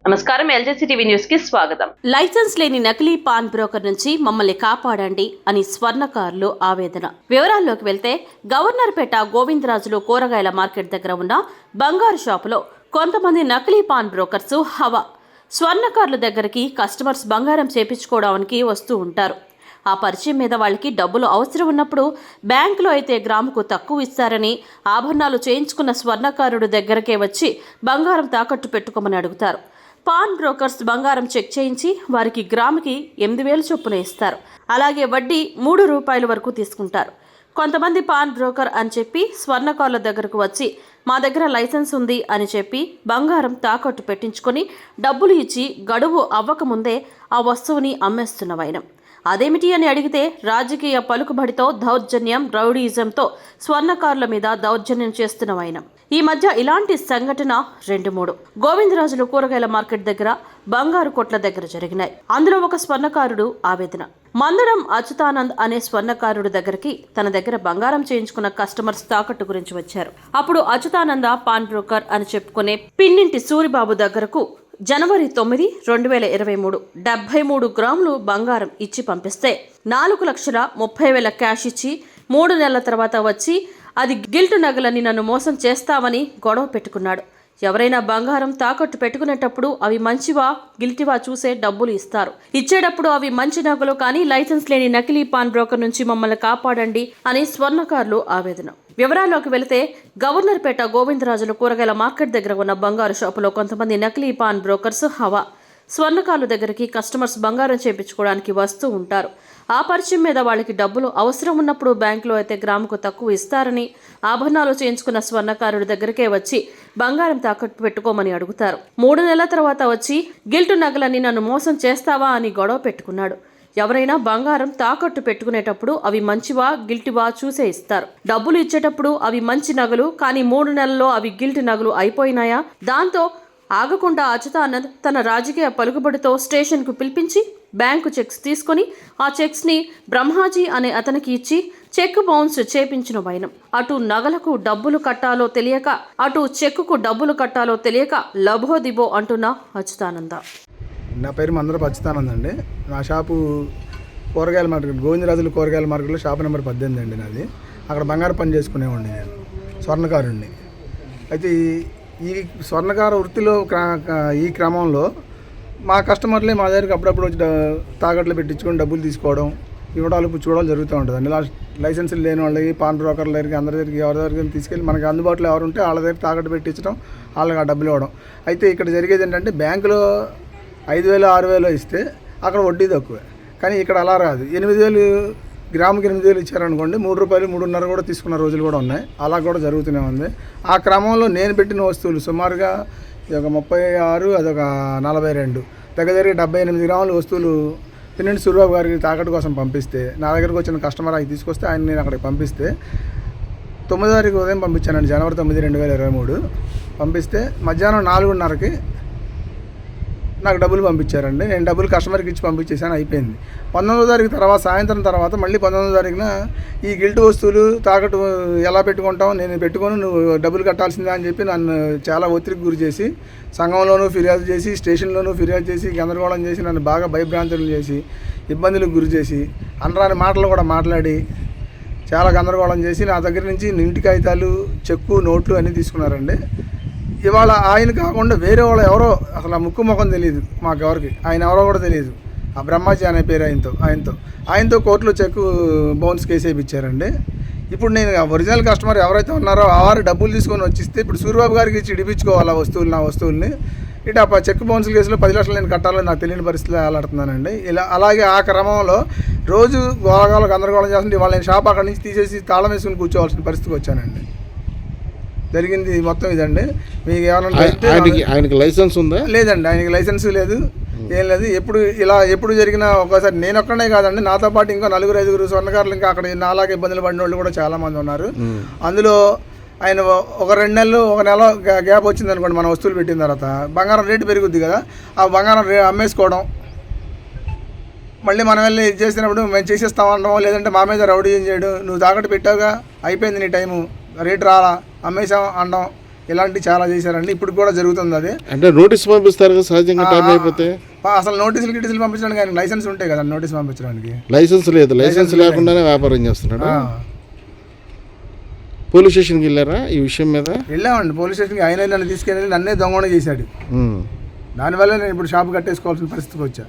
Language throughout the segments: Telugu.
నమస్కారం, ఎల్జేసీ టీవీ న్యూస్ కి స్వాగతం. లైసెన్స్ లేని నకిలీ పాన్ బ్రోకర్ నుంచి మమ్మల్ని కాపాడండి అని స్వర్ణకారులు ఆవేదన. వివరాల్లోకి వెళ్తే గవర్నర్పేట గోవిందరాజులు కూరగాయల మార్కెట్ దగ్గర ఉన్న బంగారు షాపులో కొంతమంది నకిలీ పాన్ బ్రోకర్స్ హవా. స్వర్ణకారుల దగ్గరికి కస్టమర్స్ బంగారం చేపించుకోవడానికి వస్తూ ఉంటారు. ఆ పరిచయం మీద వాళ్ళకి డబ్బులు అవసరం ఉన్నప్పుడు బ్యాంకులో అయితే గ్రాముకు తక్కువ ఇస్తారని ఆభరణాలు చేయించుకున్న స్వర్ణకారుడు దగ్గరకే వచ్చి బంగారం తాకట్టు పెట్టుకోమని అడుగుతారు. పాన్ బ్రోకర్స్ బంగారం చెక్ చేయించి వారికి గ్రాముకి 8,000 చొప్పున ఇస్తారు. అలాగే వడ్డీ ₹3 వరకు తీసుకుంటారు. కొంతమంది పాన్ బ్రోకర్ అని చెప్పి స్వర్ణకారుల దగ్గరకు వచ్చి మా దగ్గర లైసెన్స్ ఉంది అని చెప్పి బంగారం తాకట్టు పెట్టించుకొని డబ్బులు ఇచ్చి గడువు అవ్వకముందే ఆ వస్తువుని అమ్మేస్తున్న వైనం. అదేమిటి అని అడిగితే రాజకీయ పలుకుబడితో దౌర్జన్యం, రౌడీయిజంతో స్వర్ణకారుల మీద దౌర్జన్యం చేస్తున్న వైనం. ఈ మధ్య ఇలాంటి సంఘటన 2-3 గోవిందరాజులు కూరగాయల మార్కెట్ దగ్గర బంగారు కొట్ల దగ్గర జరిగినాయి. అందులో ఒక స్వర్ణకారుడు ఆవేదన. మందడం అచ్యుతానంద్ అనే స్వర్ణకారుడు దగ్గరికి తన దగ్గర బంగారం చేయించుకున్న కస్టమర్స్ తాకట్టు గురించి వచ్చారు. అప్పుడు అచ్యుతానంద పాన్ బ్రోకర్ అని చెప్పుకునే పిన్నింటి సూరిబాబు దగ్గరకు జనవరి 9, 2023 73 గ్రాములు బంగారం ఇచ్చి పంపిస్తే 4,30,000 క్యాష్ ఇచ్చి 3 నెలల తర్వాత వచ్చి అది గిల్ట్ నగలని నన్ను మోసం చేస్తావని గొడవ పెట్టుకున్నాడు. ఎవరైనా బంగారం తాకట్టు పెట్టుకునేటప్పుడు అవి మంచివా గిల్టివా చూసే డబ్బులు ఇస్తారు. ఇచ్చేటప్పుడు అవి మంచి నగలు, కానీ లైసెన్స్ లేని నకిలీ పాన్ బ్రోకర్ నుంచి మమ్మల్ని కాపాడండి అని స్వర్ణకారులు ఆవేదన. వివరాల్లోకి వెళితే గవర్నర్పేట గోవిందరాజులు కూరగాయల మార్కెట్ దగ్గర ఉన్న బంగారు షాపులో కొంతమంది నకిలీ పాన్ బ్రోకర్స్ హవా. స్వర్ణకారుల దగ్గరికి కస్టమర్స్ బంగారం చేయించుకోవడానికి వస్తూ ఉంటారు. ఆ పరిచయం మీద వాళ్ళకి డబ్బులు అవసరం ఉన్నప్పుడు బ్యాంకులో అయితే గ్రాముకు తక్కువ ఇస్తారని ఆభరణాలు చేయించుకున్న స్వర్ణకారుడి దగ్గరికే వచ్చి బంగారం తాకట్టు పెట్టుకోమని అడుగుతారు. 3 నెలల తర్వాత వచ్చి గిల్టు నగలని నన్ను మోసం చేస్తావా అని గొడవ పెట్టుకున్నాడు. ఎవరైనా బంగారం తాకట్టు పెట్టుకునేటప్పుడు అవి మంచివా గిల్టివా చూసే ఇస్తారు. డబ్బులు ఇచ్చేటప్పుడు అవి మంచి నగలు, కానీ 3 నెలల్లో అవి గిల్ట్ నగలు అయిపోయినాయా? దాంతో ఆగకుండా అచ్యుతానంద్ తన రాజకీయ పలుకుబడితో స్టేషన్కు పిలిపించి బ్యాంకు చెక్స్ తీసుకుని ఆ చెక్స్ని బ్రహ్మాజీ అనే అతనికి ఇచ్చి చెక్ బౌన్స్ చేపించిన వైనం. అటు నగలకు డబ్బులు కట్టాలో తెలియక, అటు చెక్కుకు డబ్బులు కట్టాలో తెలియక లబోదిబో అంటున్న అచ్యుతానంద. నా పేరు మందరపు అచ్యుతానంద్ అండి. నా షాపు కూరగాయల మార్కెట్, గోవిందరాజులు కూరగాయల మార్కెట్లో షాపు నెంబర్ 18 అండి నాది. అక్కడ బంగారు పని చేసుకునేవాడిని నేను, స్వర్ణకారుణ్ణి. అయితే ఈ స్వర్ణకార వృత్తిలో ఈ క్రమంలో మా కస్టమర్లే మా దగ్గరికి అప్పుడప్పుడు వచ్చి తాకట్లు పెట్టించుకొని డబ్బులు తీసుకోవడం, ఇవ్వడాలు పుచ్చుకోవడాలు జరుగుతూ ఉంటుంది అండి. లైసెన్సులు లేని వాళ్ళకి, పాన్ బ్రోకర్ల దగ్గరికి, అందరి దగ్గరికి, ఎవరి దగ్గరికి తీసుకెళ్ళి మనకి అందుబాటులో ఎవరు ఉంటే వాళ్ళ దగ్గర తాకట్టు పెట్టించడం, వాళ్ళకి ఆ డబ్బులు ఇవ్వడం. అయితే ఇక్కడ జరిగేది ఏంటంటే బ్యాంకులో 5,000, 6,000 ఇస్తే అక్కడ వడ్డీ తక్కువే, కానీ ఇక్కడ అలా రాదు. 8,000 గ్రాముకి 8,000 ఇచ్చారనుకోండి, ₹3, 3.5 కూడా తీసుకున్న రోజులు కూడా ఉన్నాయి. అలా కూడా జరుగుతూనే ఉంది. ఆ క్రమంలో నేను పెట్టిన వస్తువులు సుమారుగా ఇదొక 36, అదొక 42, దగ్గర 78 గ్రాముల వస్తువులు పిన్నింటి సూరిబాబు గారికి తాకట్టు కోసం పంపిస్తే, నా దగ్గరకు వచ్చిన కస్టమర్ అవి తీసుకొస్తే ఆయన నేను అక్కడికి పంపిస్తే 9వ తారీఖు ఉదయం పంపించానండి, జనవరి 9, 2023 పంపిస్తే మధ్యాహ్నం 4:30కి నాకు డబ్బులు పంపించారండి. నేను డబ్బులు కస్టమర్కి ఇచ్చి పంపించేసాను, అయిపోయింది. 19వ తారీఖు తర్వాత, సాయంత్రం తర్వాత మళ్ళీ 19వ తారీఖున ఈ గిల్ట్ వస్తువులు తాకట్టు ఎలా పెట్టుకుంటావు, నేను పెట్టుకొని నువ్వు డబ్బులు కట్టాల్సిందే అని చెప్పి నన్ను చాలా ఒత్తిడికి గురి చేసి, సంఘంలోనూ ఫిర్యాదు చేసి, స్టేషన్లోనూ ఫిర్యాదు చేసి, గందరగోళం చేసి, నన్ను బాగా భయభ్రాంతులు చేసి, ఇబ్బందులకు గురి చేసి, అనరాని మాటలు కూడా మాట్లాడి చాలా గందరగోళం చేసి నా దగ్గర నుంచి ఇంటి కాగితాలు, చెక్కు, నోట్లు అన్నీ తీసుకున్నారండి. ఇవాళ ఆయన కాకుండా వేరే వాళ్ళు ఎవరో, అసలు ఆ ముక్కు ముఖం తెలియదు మాకెవరికి, ఆయన ఎవరో కూడా తెలియదు, ఆ బ్రహ్మాజీ అనే పేరు ఆయనతో కోర్టులో చెక్ బౌన్స్ కేసు వేయించారండి. ఇప్పుడు నేను ఒరిజినల్ కస్టమర్ ఎవరైతే ఉన్నారో వారు డబ్బులు తీసుకొని వచ్చిస్తే ఇప్పుడు సూరిబాబు గారికి ఇచ్చి ఇడిపించుకోవాలి నా వస్తువుల్ని. ఇటు ఆ చెక్ బౌన్స్ కేసులో 10 లక్షలు నేను కట్టాలని నాకు తెలియని పరిస్థితిలో ఆలాడుతున్నానండి. అలాగే ఆ క్రమంలో రోజు గోళ గందరగోళం చేస్తుంటే వాళ్ళ నేను షాప్ అక్కడి నుంచి తీసేసి తాళం వేసుకుని కూర్చోవాల్సిన పరిస్థితికి వచ్చానండి. జరిగింది మొత్తం ఇదండి. మీకు ఏమైనా ఆయనకి లైసెన్స్ ఉందా? లేదండి, ఆయనకి లైసెన్స్ లేదు, ఏం లేదు. ఎప్పుడు జరిగినా ఒకసారి నేను ఒక్కడే కాదండి, నాతో పాటు ఇంకా 4-5 స్వర్ణకారులు ఇంకా అక్కడ నాలాగా ఇబ్బందులు పడిన వాళ్ళు కూడా చాలామంది ఉన్నారు. అందులో ఆయన ఒక 2 నెలలు, 1 నెల గ్యాప్ వచ్చింది అనుకోండి, మన వస్తువులు పెట్టిన తర్వాత బంగారం రేటు పెరుగుద్ది కదా, ఆ బంగారం అమ్మేసుకోవడం, మళ్ళీ మనం వెళ్ళి చేసినప్పుడు మేము చేసేస్తామనడం, లేదంటే మా మీద రౌడీ ఏం చేయడం, నువ్వు తాకట్టు పెట్టావుగా అయిపోయింది నీ టైము, రేటు రాలా, అమ్మేసాం అనడం, ఇలాంటివి చాలా చేశారండి. ఇప్పుడు కూడా జరుగుతుంది అది. అంటే నోటీస్ పంపిస్తారు కదా సహజంగా టైం అయిపోతే. అసలు నోటీసులు పంపించడానికి ఆయన లైసెన్స్ ఉంటాయి కదా, నోటీస్ పంపించడానికి లైసెన్స్ లేదు. లైసెన్స్ లేకుండానే వ్యాపారం చేస్తున్నాడు. పోలీస్ స్టేషన్కి వెళ్ళారా ఈ విషయం మీద? వెళ్ళామండి పోలీస్ స్టేషన్కి. ఆయన నన్ను తీసుకెళ్ళి నన్నే దొంగనే చేశాడు. దానివల్ల నేను ఇప్పుడు షాపు కట్టేసుకోవాల్సిన పరిస్థితికి వచ్చా.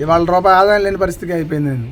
ఇవాళ రూపాయి ఆదాయం లేని పరిస్థితికి అయిపోయింది నేను.